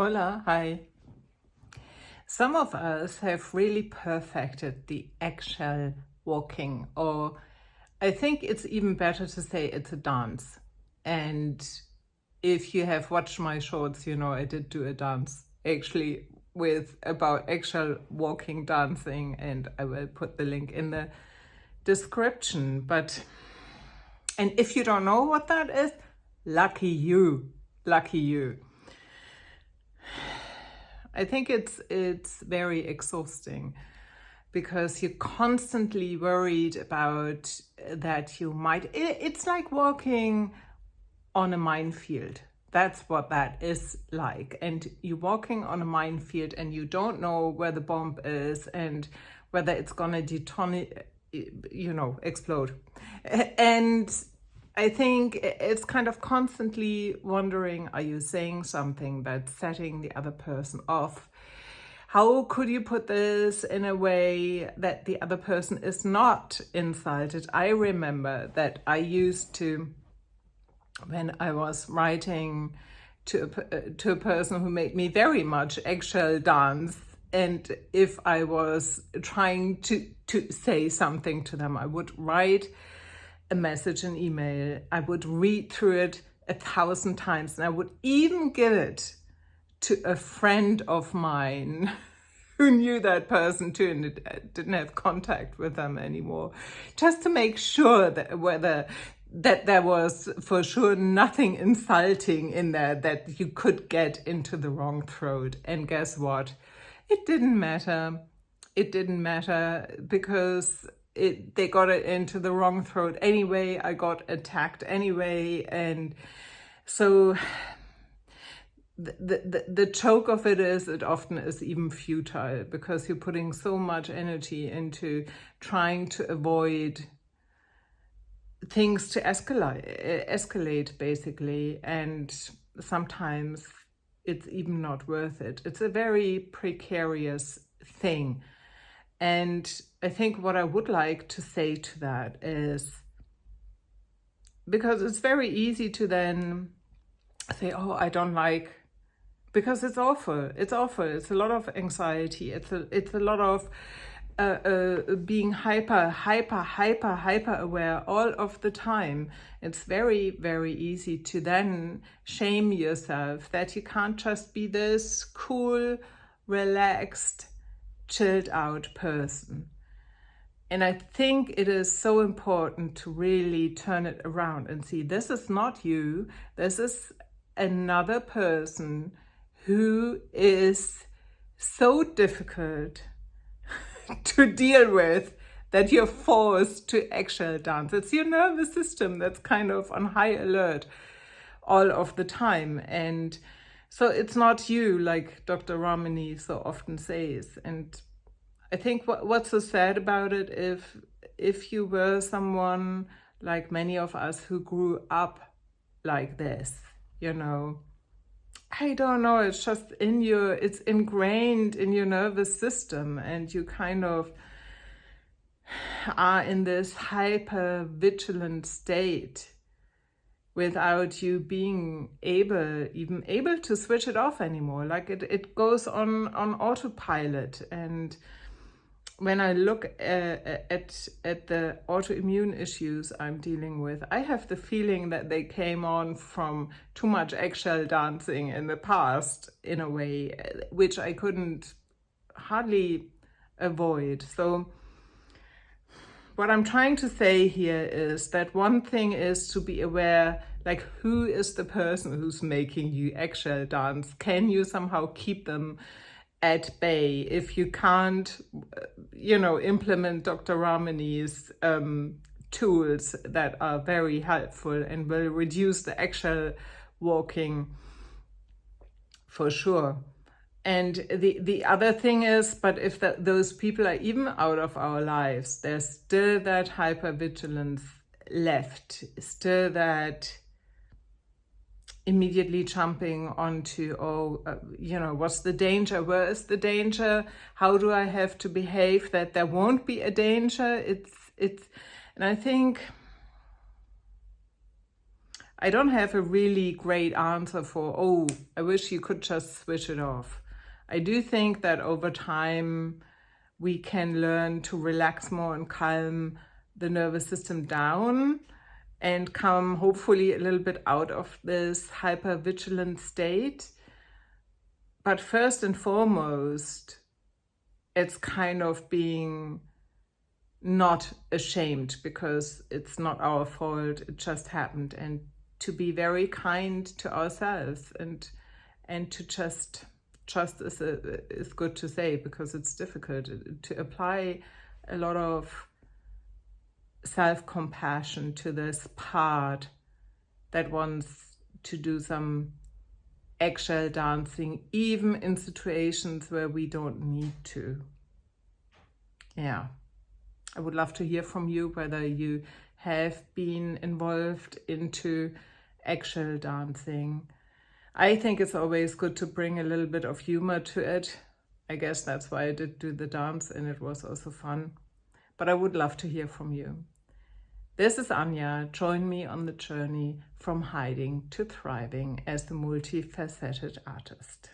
Hola, hi. Some of us have really perfected the eggshell walking, or I think it's even better to say it's a dance. And if you have watched my shorts, you know I did do a dance actually with about eggshell walking dancing, and I will put the link in the description. And if you don't know what that is, lucky you, lucky you. I think it's very exhausting because you're constantly worried about that you might, it's like walking on a minefield. That's what that is like. And you're walking on a minefield and you don't know where the bomb is and whether it's gonna detonate, explode. And I think it's kind of constantly wondering, are you saying something that's setting the other person off? How could you put this in a way that the other person is not insulted? I remember that I used to, when I was writing to a person who made me very much eggshell dance, and if I was trying to say something to them, I would write a message, an email, I would read through it 1,000 times, and I would even give it to a friend of mine who knew that person too and didn't have contact with them anymore, just to make sure that there was for sure nothing insulting in there that you could get into the wrong throat. And guess what? It didn't matter. It didn't matter because they got it into the wrong throat anyway. I got attacked anyway. And so the joke of it is, it often is even futile because you're putting so much energy into trying to avoid things to escalate basically. And sometimes it's even not worth it. It's a very precarious thing. And I think what I would like to say to that is, because it's very easy to then say, oh, I don't like, because it's awful. It's awful. It's a lot of anxiety. It's a lot of being hyper aware all of the time. It's very, very easy to then shame yourself that you can't just be this cool, relaxed, chilled out person. And I think it is so important to really turn it around and see, this is not you. This is another person who is so difficult to deal with that you're forced to eggshell dance. It's your nervous system that's kind of on high alert all of the time. And so it's not you, like Dr. Ramani so often says. And I think what's so sad about it, if you were someone like many of us who grew up like this, I don't know, it's just it's ingrained in your nervous system, and you kind of are in this hyper vigilant state without you being even able to switch it off anymore. Like it goes on autopilot. And when I look at the autoimmune issues I'm dealing with, I have the feeling that they came on from too much eggshell dancing in the past, in a way, which I couldn't hardly avoid. So what I'm trying to say here is that one thing is to be aware, like, who is the person who's making you eggshell dance? Can you somehow keep them at bay? If you can't, implement Dr. Ramani's tools that are very helpful and will reduce the eggshell walking for sure. And the other thing is, but if those people are even out of our lives, there's still that hypervigilance left, still that immediately jumping onto, what's the danger? Where is the danger? How do I have to behave that there won't be a danger? And I think I don't have a really great answer for, oh, I wish you could just switch it off. I do think that over time we can learn to relax more and calm the nervous system down and come hopefully a little bit out of this hypervigilant state. But first and foremost, it's kind of being not ashamed because it's not our fault, it just happened, and to be very kind to ourselves and to just trust is good to say because it's difficult to apply a lot of self-compassion to this part that wants to do some eggshell dancing, even in situations where we don't need to. Yeah, I would love to hear from you whether you have been involved into eggshell dancing. I think it's always good to bring a little bit of humor to it. I guess that's why I did do the dance, and it was also fun. But I would love to hear from you. This is Anja. Join me on the journey from hiding to thriving as the multifaceted artist.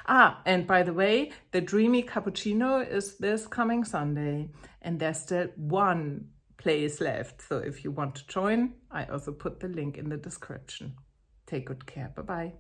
And by the way, the Dreamy Cappuccino is this coming Sunday, and there's still one place left. So if you want to join, I also put the link in the description. Take good care. Bye-bye.